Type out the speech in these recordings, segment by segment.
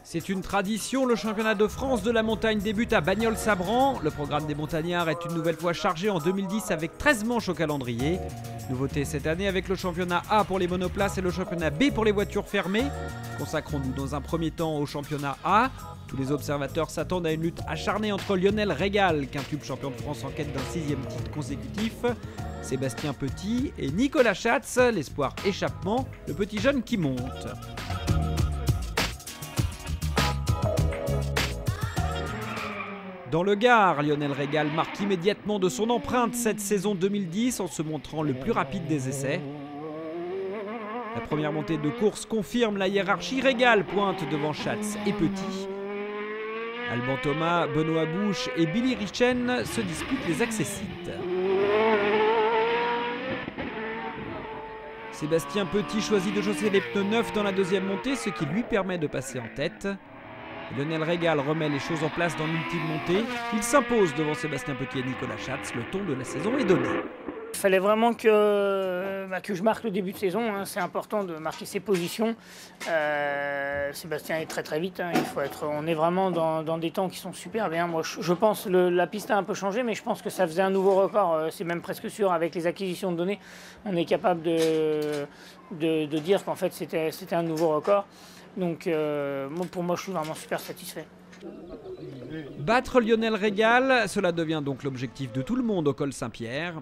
C'est une tradition, le championnat de France de la montagne débute à Bagnols-Sabran. Le programme des montagnards est une nouvelle fois chargé en 2010 avec 13 manches au calendrier. Nouveauté cette année avec le championnat A pour les monoplaces et le championnat B pour les voitures fermées. Consacrons-nous dans un premier temps au championnat A. Tous les observateurs s'attendent à une lutte acharnée entre Lionel Régal, quintuple champion de France en quête d'un 6e titre consécutif, Sébastien Petit et Nicolas Schatz, l'espoir échappement, le petit jeune qui monte. Dans le Gard, Lionel Régal marque immédiatement de son empreinte cette saison 2010 en se montrant le plus rapide des essais. La première montée de course confirme la hiérarchie. Régal pointe devant Schatz et Petit. Alban Thomas, Benoît Bouche et Billy Richen se disputent les accessites. Sébastien Petit choisit de chausser les pneus neufs dans la deuxième montée, ce qui lui permet de passer en tête. Lionel Régal remet les choses en place dans l'ultime montée. Il s'impose devant Sébastien Petit et Nicolas Schatz. Le ton de la saison est donné. Il fallait vraiment que je marque le début de saison. Hein. C'est important de marquer ses positions. Sébastien est très vite. Hein. On est vraiment dans des temps qui sont super bien. Moi, je pense que la piste a un peu changé, mais je pense que ça faisait un nouveau record. C'est même presque sûr. Avec les acquisitions de données, on est capable de dire qu'en fait, c'était un nouveau record. Donc pour moi, je suis vraiment super satisfait. Battre Lionel Régal, cela devient donc l'objectif de tout le monde au col Saint-Pierre.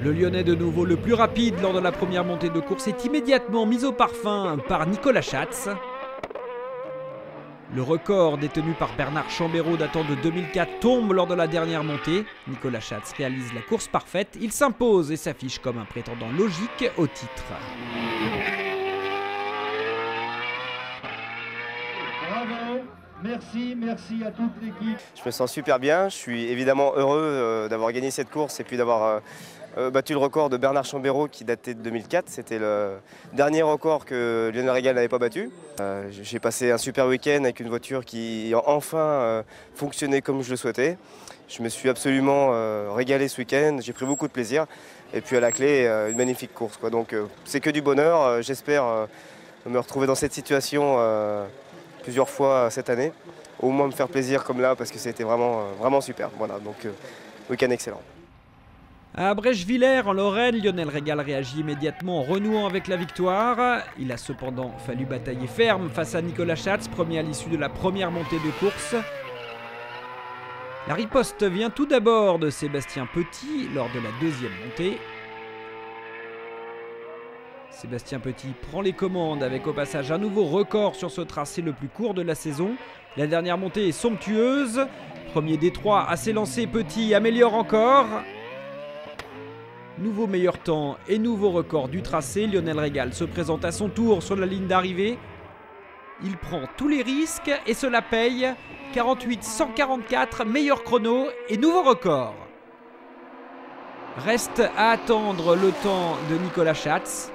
Le Lyonnais de nouveau le plus rapide lors de la première montée de course est immédiatement mis au parfum par Nicolas Schatz. Le record détenu par Bernard Chambéraud datant de 2004 tombe lors de la dernière montée. Nicolas Schatz réalise la course parfaite. Il s'impose et s'affiche comme un prétendant logique au titre. Bravo, merci à toute l'équipe. Je me sens super bien. Je suis évidemment heureux d'avoir gagné cette course et puis d'avoir battu le record de Bernard Chambéraud qui datait de 2004. C'était le dernier record que Lionel Régal n'avait pas battu. J'ai passé un super week-end avec une voiture qui enfin fonctionnait comme je le souhaitais. Je me suis absolument régalé ce week-end, j'ai pris beaucoup de plaisir. Et puis à la clé, une magnifique course, quoi. Donc c'est que du bonheur. J'espère me retrouver dans cette situation plusieurs fois cette année. Au moins me faire plaisir comme là parce que c'était vraiment super. Voilà, donc week-end excellent. À Brèche-Villers, en Lorraine, Lionel Régal réagit immédiatement en renouant avec la victoire. Il a cependant fallu batailler ferme face à Nicolas Schatz, premier à l'issue de la première montée de course. La riposte vient tout d'abord de Sébastien Petit lors de la deuxième montée. Sébastien Petit prend les commandes avec au passage un nouveau record sur ce tracé le plus court de la saison. La dernière montée est somptueuse. Premier des trois à s'élancer, Petit améliore encore. Nouveau meilleur temps et nouveau record du tracé. Lionel Régal se présente à son tour sur la ligne d'arrivée. Il prend tous les risques et cela paye. 48-144, meilleur chrono et nouveau record. Reste à attendre le temps de Nicolas Schatz.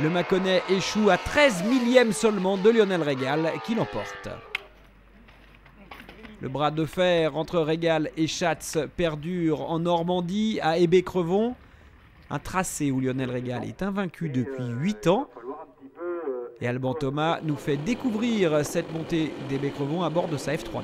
Le Mâconnais échoue à 13 millièmes seulement de Lionel Régal qui l'emporte. Le bras de fer entre Régal et Schatz perdure en Normandie à Hébé-Crevon. Un tracé où Lionel Régal est invaincu depuis 8 ans. Et Alban Thomas nous fait découvrir cette montée d'Hébé-Crevon à bord de sa F3000.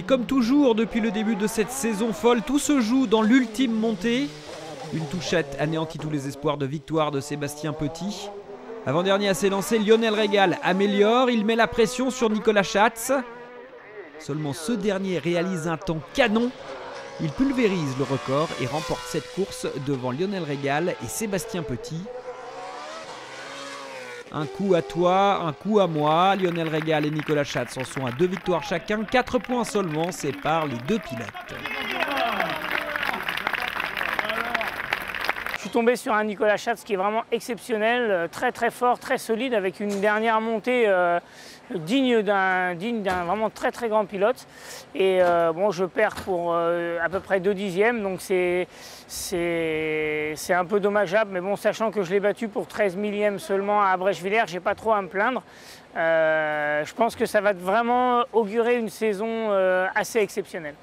comme toujours depuis le début de cette saison folle, tout se joue dans l'ultime montée. Une touchette anéantit tous les espoirs de victoire de Sébastien Petit. Avant-dernier à s'élancer, Lionel Régal améliore, il met la pression sur Nicolas Schatz. Seulement ce dernier réalise un temps canon. Il pulvérise le record et remporte cette course devant Lionel Régal et Sébastien Petit. Un coup à toi, un coup à moi. Lionel Régal et Nicolas Schatz en sont à 2 victoires chacun. 4 points seulement séparent les deux pilotes. Je suis tombé sur un Nicolas Schatz qui est vraiment exceptionnel, très très fort, très solide, avec une dernière montée digne d'un vraiment très très grand pilote. Et bon, je perds pour à peu près 2 dixièmes, donc c'est un peu dommageable. Mais bon, sachant que je l'ai battu pour 13 millièmes seulement à Abrèche-Villers, j'ai pas trop à me plaindre. Je pense que ça va vraiment augurer une saison assez exceptionnelle.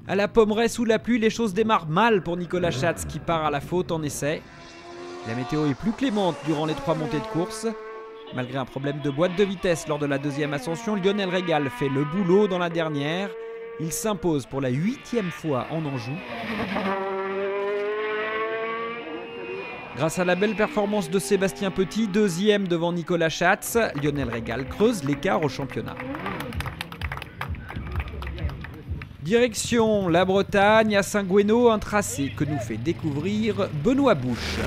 À la Pommeraye sous la pluie, les choses démarrent mal pour Nicolas Schatz qui part à la faute en essai. La météo est plus clémente durant les 3 montées de course. Malgré un problème de boîte de vitesse lors de la 2e ascension, Lionel Régal fait le boulot dans la dernière. Il s'impose pour la 8e fois en Anjou. Grâce à la belle performance de Sébastien Petit, 2e devant Nicolas Schatz, Lionel Régal creuse l'écart au championnat. Direction la Bretagne, à Saint-Gouénot, un tracé que nous fait découvrir Benoît Bouche.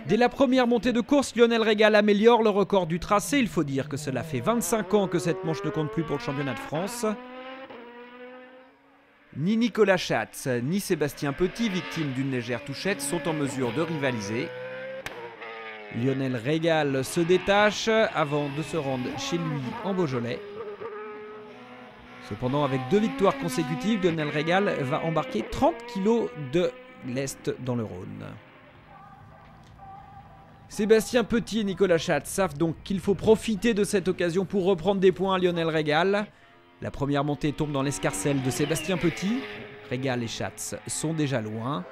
Dès la première montée de course, Lionel Régal améliore le record du tracé. Il faut dire que cela fait 25 ans que cette manche ne compte plus pour le championnat de France. Ni Nicolas Schatz, ni Sébastien Petit, victimes d'une légère touchette, sont en mesure de rivaliser. Lionel Régal se détache avant de se rendre chez lui en Beaujolais. Cependant, avec 2 victoires consécutives, Lionel Régal va embarquer 30 kg de lest dans le Rhône. Sébastien Petit et Nicolas Schatz savent donc qu'il faut profiter de cette occasion pour reprendre des points à Lionel Régal. La première montée tombe dans l'escarcelle de Sébastien Petit. Régal et Schatz sont déjà loin.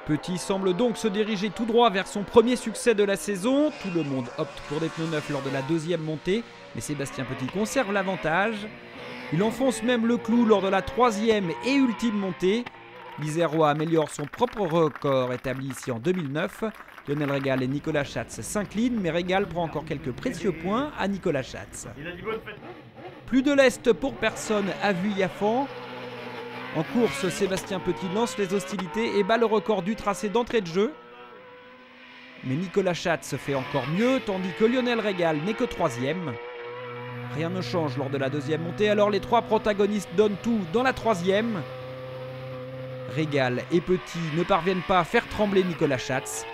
Petit semble donc se diriger tout droit vers son premier succès de la saison. Tout le monde opte pour des pneus neufs lors de la 2e montée, mais Sébastien Petit conserve l'avantage. Il enfonce même le clou lors de la 3e et ultime montée. L'Isérois améliore son propre record établi ici en 2009. Lionel Régal et Nicolas Schatz s'inclinent, mais Régal prend encore quelques précieux points à Nicolas Schatz. Plus de lest pour personne à Vuillafan. En course, Sébastien Petit lance les hostilités et bat le record du tracé d'entrée de jeu. Mais Nicolas Schatz fait encore mieux, tandis que Lionel Régal n'est que 3e. Rien ne change lors de la 2e montée, alors les 3 protagonistes donnent tout dans la 3e. Régal et Petit ne parviennent pas à faire trembler Nicolas Schatz.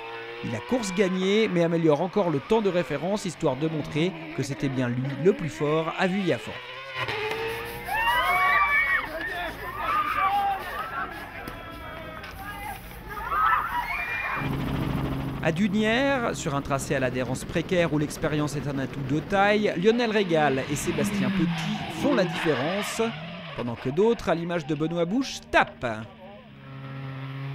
Il a course gagnée, mais améliore encore le temps de référence, histoire de montrer que c'était bien lui le plus fort à Vuillafan. À Dunières, sur un tracé à l'adhérence précaire où l'expérience est un atout de taille, Lionel Régal et Sébastien Petit font la différence. pendant que d'autres, à l'image de Benoît Bouche, tapent.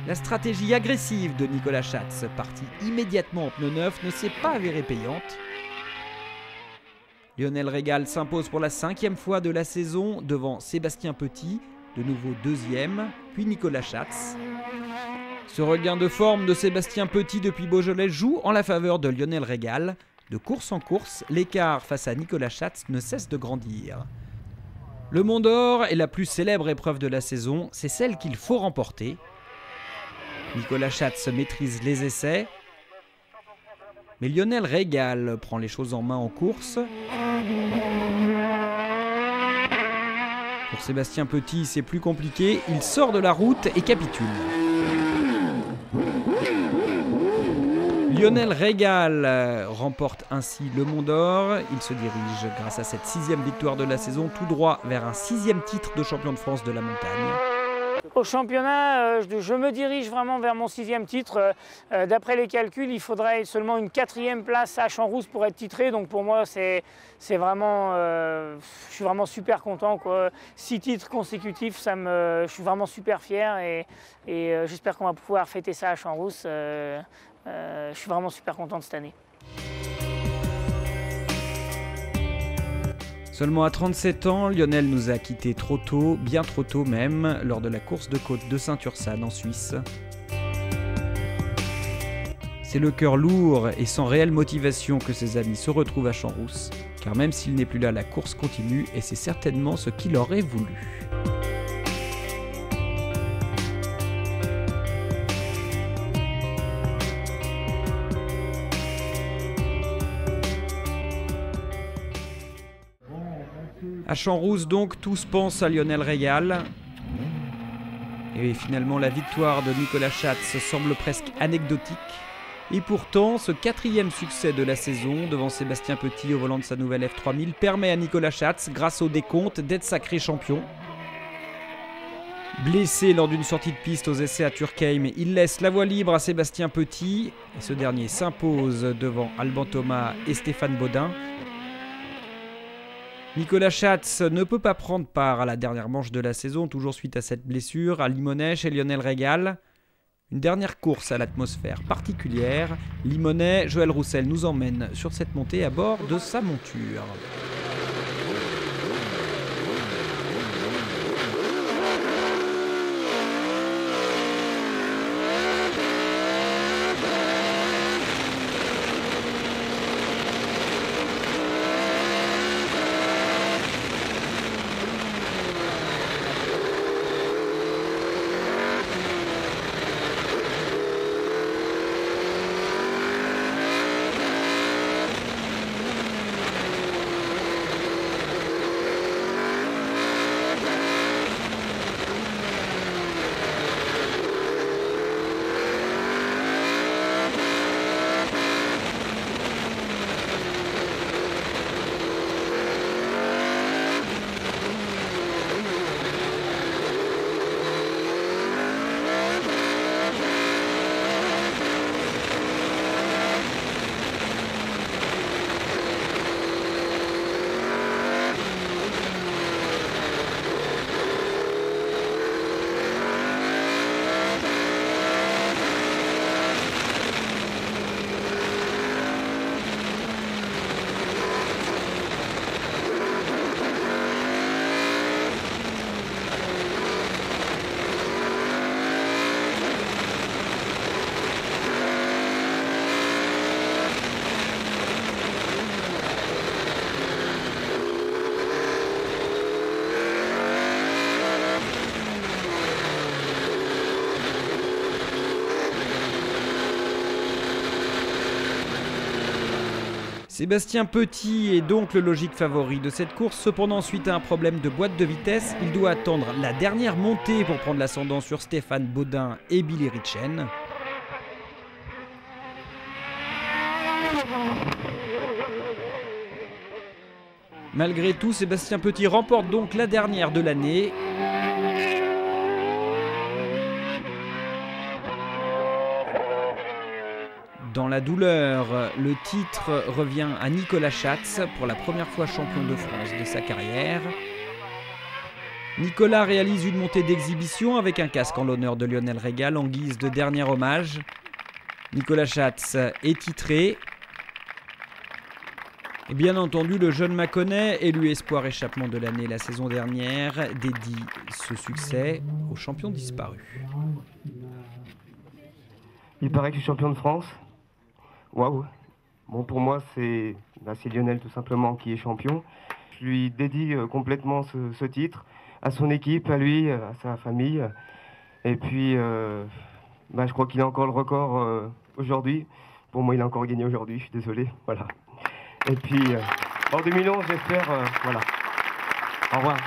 La stratégie agressive de Nicolas Schatz, parti immédiatement en pneu neuf, ne s'est pas avérée payante. Lionel Régal s'impose pour la 5e fois de la saison devant Sébastien Petit, de nouveau 2e, puis Nicolas Schatz. Ce regain de forme de Sébastien Petit depuis Beaujolais joue en la faveur de Lionel Régal. De course en course, l'écart face à Nicolas Schatz ne cesse de grandir. Le Mont d'Or est la plus célèbre épreuve de la saison, c'est celle qu'il faut remporter. Nicolas Schatz maîtrise les essais, mais Lionel Régal prend les choses en main en course. Pour Sébastien Petit, c'est plus compliqué, il sort de la route et capitule. Lionel Régal remporte ainsi le Mont d'Or. Il se dirige, grâce à cette 6e victoire de la saison, tout droit vers un 6e titre de champion de France de la montagne. Au championnat, je me dirige vraiment vers mon 6e titre. D'après les calculs, il faudrait seulement une 4e place à Champs-Rousse pour être titré. Donc pour moi, c'est vraiment, je suis vraiment super content, quoi. 6 titres consécutifs, je suis vraiment super fier et j'espère qu'on va pouvoir fêter ça à Champs-Rousse. Je suis vraiment super content de cette année. Seulement à 37 ans, Lionel nous a quittés trop tôt, bien trop tôt même, lors de la course de côte de Saint-Ursanne en Suisse. C'est le cœur lourd et sans réelle motivation que ses amis se retrouvent à Champs-Rousse, car même s'il n'est plus là, la course continue et c'est certainement ce qu'il aurait voulu. À Champs-Rousse donc, tous pensent à Lionel Régal. Et finalement, la victoire de Nicolas Schatz semble presque anecdotique. Et pourtant, ce 4e succès de la saison devant Sébastien Petit au volant de sa nouvelle F3000 permet à Nicolas Schatz, grâce au décompte, d'être sacré champion. Blessé lors d'une sortie de piste aux essais à Turkheim, il laisse la voie libre à Sébastien Petit. Et ce dernier s'impose devant Alban Thomas et Stéphane Baudin. Nicolas Schatz ne peut pas prendre part à la dernière manche de la saison, toujours suite à cette blessure, à Limonest chez Lionel Régal. Une dernière course à l'atmosphère particulière. Limonest, Joël Roussel nous emmène sur cette montée à bord de sa monture. Sébastien Petit est donc le logique favori de cette course. Cependant, suite à un problème de boîte de vitesse, il doit attendre la dernière montée pour prendre l'ascendant sur Stéphane Baudin et Billy Ritchen. Malgré tout, Sébastien Petit remporte donc la dernière de l'année. Dans la douleur, le titre revient à Nicolas Schatz pour la première fois champion de France de sa carrière. Nicolas réalise une montée d'exhibition avec un casque en l'honneur de Lionel Régal en guise de dernier hommage. Nicolas Schatz est titré. Et bien entendu, le jeune Mâconnais, élu espoir échappement de l'année la saison dernière, dédie ce succès aux champions disparus. Il paraît que je suis champion de France. Waouh! Bon, pour moi, c'est Lionel tout simplement qui est champion. Je lui dédie complètement ce titre à son équipe, à lui, à sa famille. Et puis, je crois qu'il a encore le record aujourd'hui. Pour moi, il a encore gagné aujourd'hui, je suis désolé. Voilà. Et puis, en 2011, j'espère, voilà. Au revoir.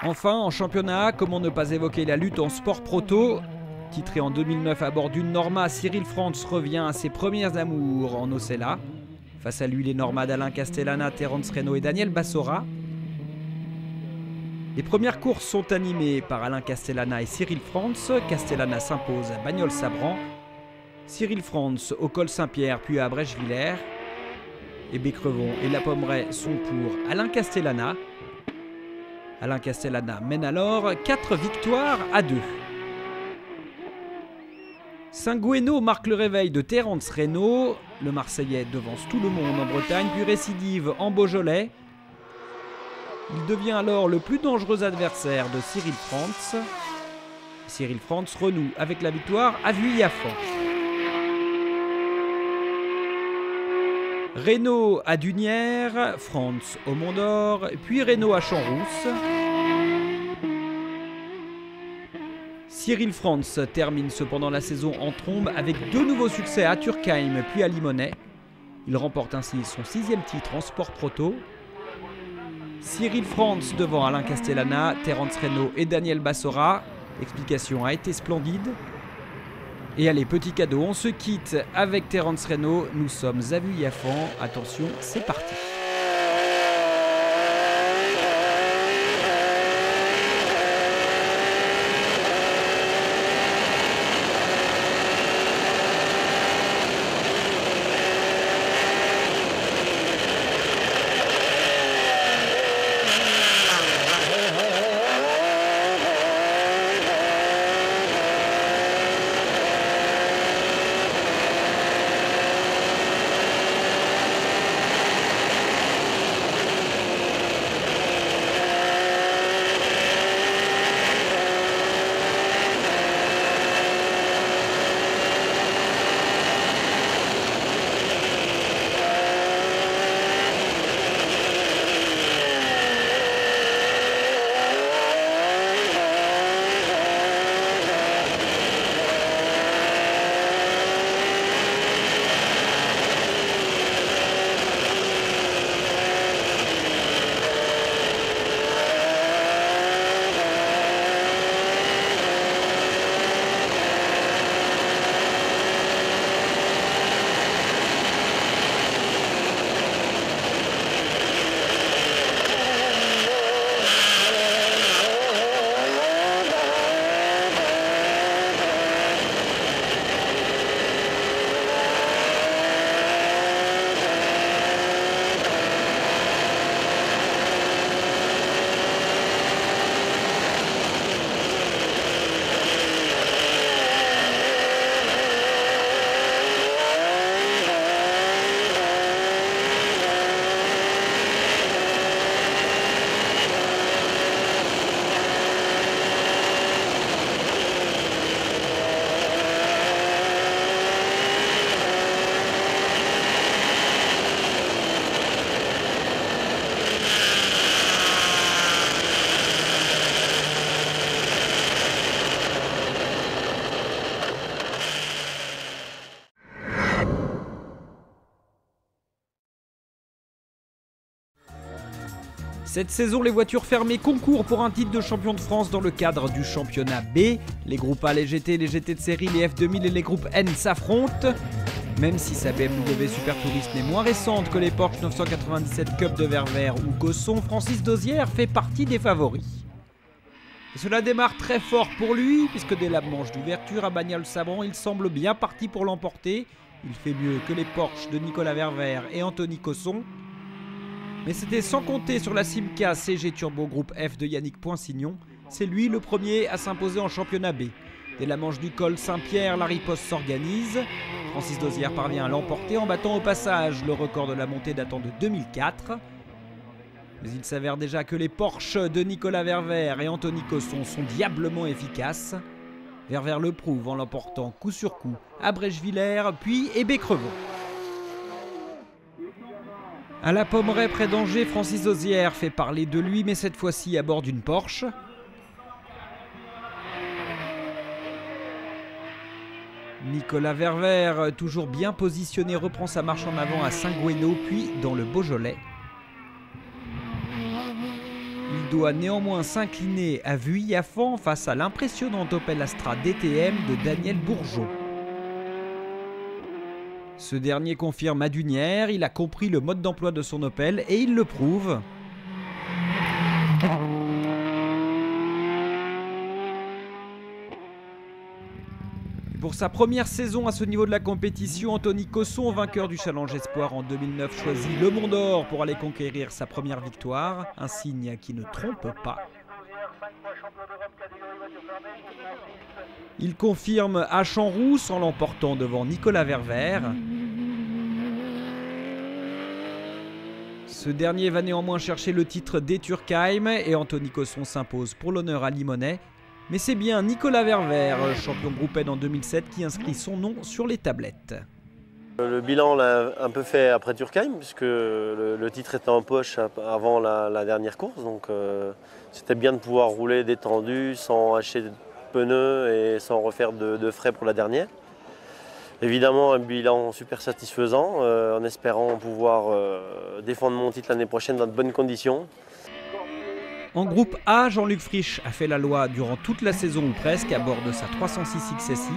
Enfin, en championnat A, comment ne pas évoquer la lutte en sport proto? Titré en 2009 à bord d'une Norma, Cyril Frantz revient à ses premières amours en Ocella. Face à lui, les Normas d'Alain Castellana, Terence Reynaud et Daniel Bassora. Les premières courses sont animées par Alain Castellana et Cyril Frantz. Castellana s'impose à Bagnols-Sabran. Cyril Frantz au col Saint-Pierre, puis à Brèche-Villers. Et Bécrevon et La Pommeraye sont pour Alain Castellana. Alain Castellana mène alors 4 victoires à 2. Saint-Gouénot marque le réveil de Terence Reynaud. Le Marseillais devance tout le monde en Bretagne, puis récidive en Beaujolais. Il devient alors le plus dangereux adversaire de Cyril Frantz. Cyril Frantz renoue avec la victoire à Vuillafan. Reynaud à Dunières, Frantz au Mont d'Or, puis Reynaud à Champs-Rousses. Cyril Frantz termine cependant la saison en trombe avec 2 nouveaux succès à Turkheim puis à Limonest. Il remporte ainsi son 6e titre en sport proto. Cyril Frantz devant Alain Castellana, Terence Reynaud et Daniel Bassora. L'explication a été splendide. Et allez, petit cadeau, on se quitte avec Terence Reynaud. Nous sommes à Vuillafan. Attention, c'est parti. Cette saison, les voitures fermées concourent pour un titre de champion de France dans le cadre du championnat B. Les groupes A, les GT de série, les F2000 et les groupes N s'affrontent. Même si sa BMW Super Touriste est moins récente que les Porsche 997 Cup de Ververt ou Cosson, Francis Dozière fait partie des favoris. Et cela démarre très fort pour lui, puisque dès la manche d'ouverture à Bagnols-Sabran, il semble bien parti pour l'emporter. Il fait mieux que les Porsche de Nicolas Ververt et Anthony Cosson. Mais c'était sans compter sur la Simca CG Turbo Groupe F de Yannick Poinsignon. C'est lui le premier à s'imposer en championnat B. Dès la manche du col Saint-Pierre, la riposte s'organise. Francis Dozière parvient à l'emporter en battant au passage le record de la montée datant de 2004. Mais il s'avère déjà que les Porsche de Nicolas Ververt et Anthony Cosson sont diablement efficaces. Ververt le prouve en l'emportant coup sur coup à Brèchevillers puis Hébé-Crevaux. À la Pommeraye près d'Angers, Francis Dozière fait parler de lui, mais cette fois-ci à bord d'une Porsche. Nicolas Ververt, toujours bien positionné, reprend sa marche en avant à Saint-Gouénot puis dans le Beaujolais. Il doit néanmoins s'incliner à Vuillafan face à l'impressionnante Opel Astra DTM de Daniel Bourgeot. Ce dernier confirme à Dunière, il a compris le mode d'emploi de son Opel et il le prouve. Pour sa première saison à ce niveau de la compétition, Anthony Cosson, vainqueur du Challenge Espoir en 2009, choisit le Mont d'Or pour aller conquérir sa première victoire. Un signe qui ne trompe pas. Il confirme à Champs-Rousse en l'emportant devant Nicolas Ververt. Ce dernier va néanmoins chercher le titre d'Eturkheim et Anthony Cosson s'impose pour l'honneur à Limonest. Mais c'est bien Nicolas Ververt, champion groupe N en 2007, qui inscrit son nom sur les tablettes. Le bilan l'a un peu fait après Turkheim, puisque le titre était en poche avant la dernière course. Donc c'était bien de pouvoir rouler détendu, sans acheter de pneus et sans refaire de frais pour la dernière. Évidemment, un bilan super satisfaisant, en espérant pouvoir défendre mon titre l'année prochaine dans de bonnes conditions. En groupe A, Jean-Luc Frisch a fait la loi durant toute la saison ou presque à bord de sa 306 XSI.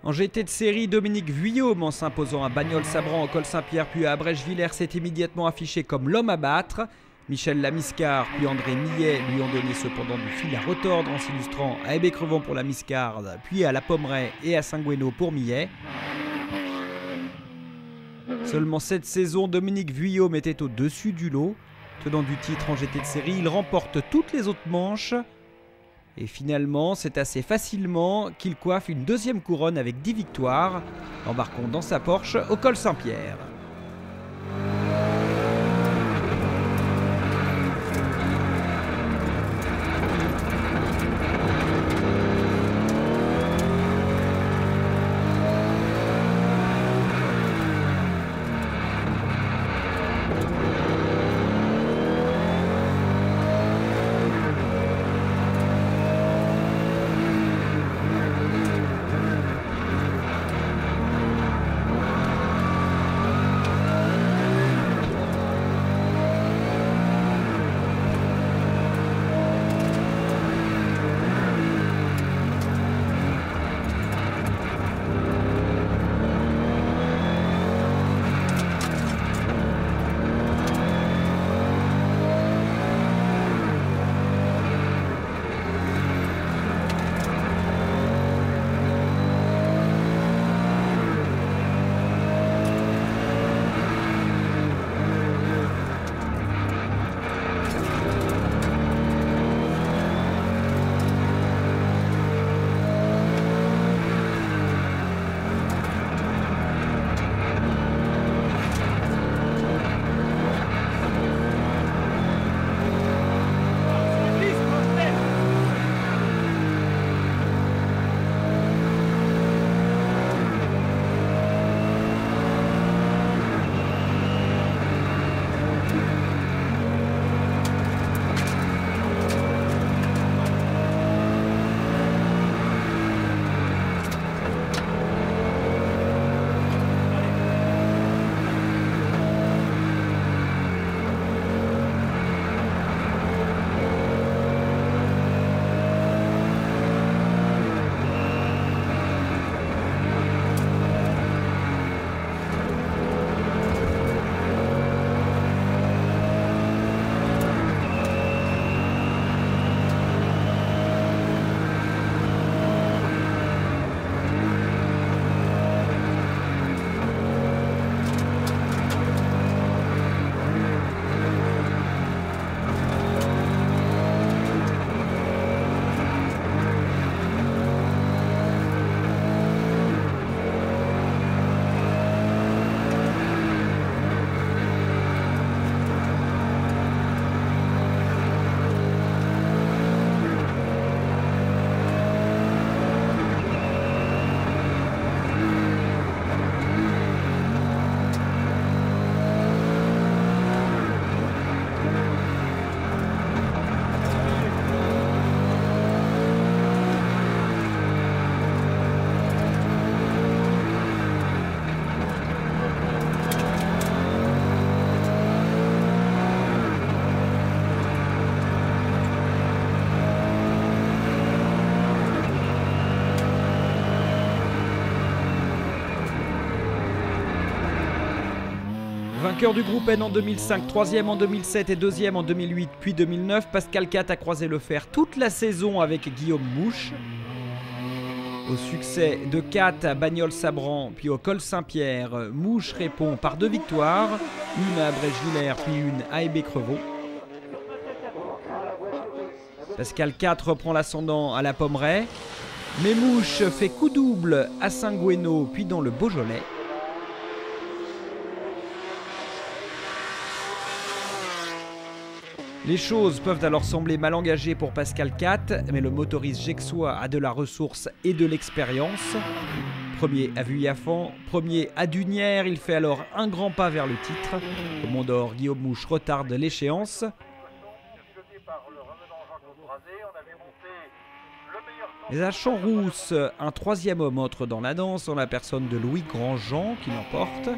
En GT de série, Dominique Vuillaume, en s'imposant à Bagnols-Sabran au col Saint-Pierre puis à Brèchevillers, s'est immédiatement affiché comme l'homme à battre. Michel Lamiscard puis André Millet lui ont donné cependant du fil à retordre en s'illustrant à Hébé-Crevaux pour Lamiscard, puis à la Pommeraye et à Saint-Gouénot pour Millet. Seulement cette saison, Dominique Vuillaume était au-dessus du lot. Tenant du titre en GT de série, il remporte toutes les autres manches. Et finalement, c'est assez facilement qu'il coiffe une deuxième couronne avec 10 victoires, embarquant dans sa Porsche au col Saint-Pierre. Vainqueur du groupe N en 2005, troisième en 2007 et deuxième en 2008 puis 2009, Pascal Cat a croisé le fer toute la saison avec Guillaume Mouche. Au succès de Cat à Bagnols-Sabran puis au col Saint-Pierre, Mouche répond par 2 victoires, une à Brèche-Villers puis une à Hébé-Crevaux. Pascal Cat reprend l'ascendant à la Pommeraye, mais Mouche fait coup double à Saint-Gouénot puis dans le Beaujolais. Les choses peuvent alors sembler mal engagées pour Pascal Cat, mais le motoriste gexois a de la ressource et de l'expérience. Premier à Vuillafan, premier à Dunières, il fait alors un grand pas vers le titre. Au Mont d'Or, Guillaume Mouche retarde l'échéance. Mais à Champs-Rousse, un troisième homme entre dans la danse en la personne de Louis Grandjean qui l'emporte.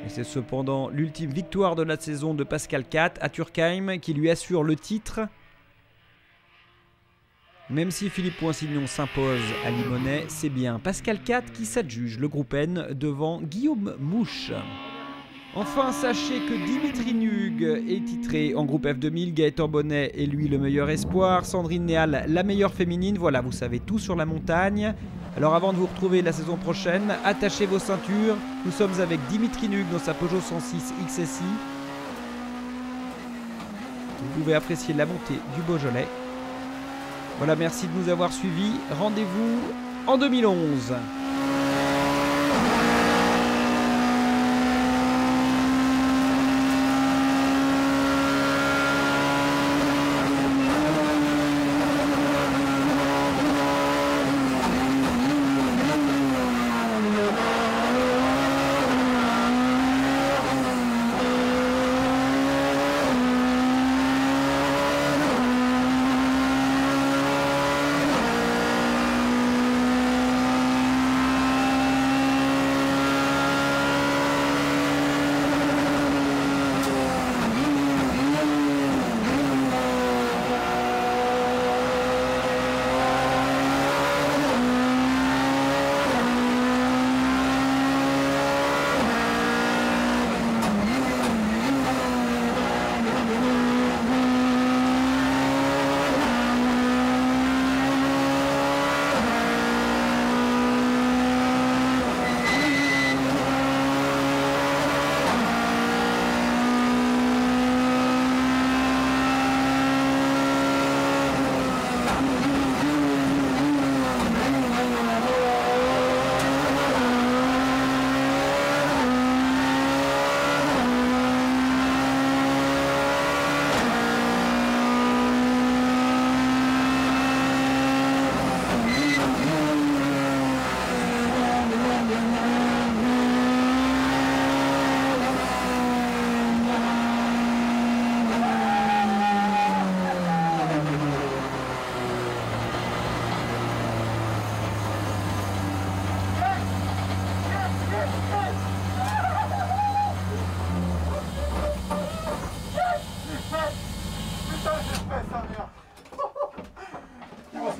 Et c'est cependant l'ultime victoire de la saison de Pascal Cat à Turckheim qui lui assure le titre. Même si Philippe Poinsignon s'impose à Limonest, c'est bien Pascal Cat qui s'adjuge le groupe N devant Guillaume Mouche. Enfin, sachez que Dimitri Nug est titré en groupe F2000, Gaëtan Bonnet est lui le meilleur espoir, Sandrine Néal la meilleure féminine, voilà vous savez tout sur la montagne. Alors avant de vous retrouver la saison prochaine, attachez vos ceintures, nous sommes avec Dimitri Nug dans sa Peugeot 106 XSI. Vous pouvez apprécier la montée du Beaujolais. Voilà, merci de nous avoir suivis, rendez-vous en 2011.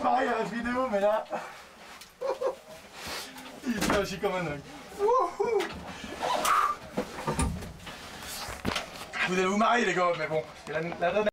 Pareil à la vidéo, mais là, il réagit comme un dingue. Vous allez vous marier les gars, mais bon, la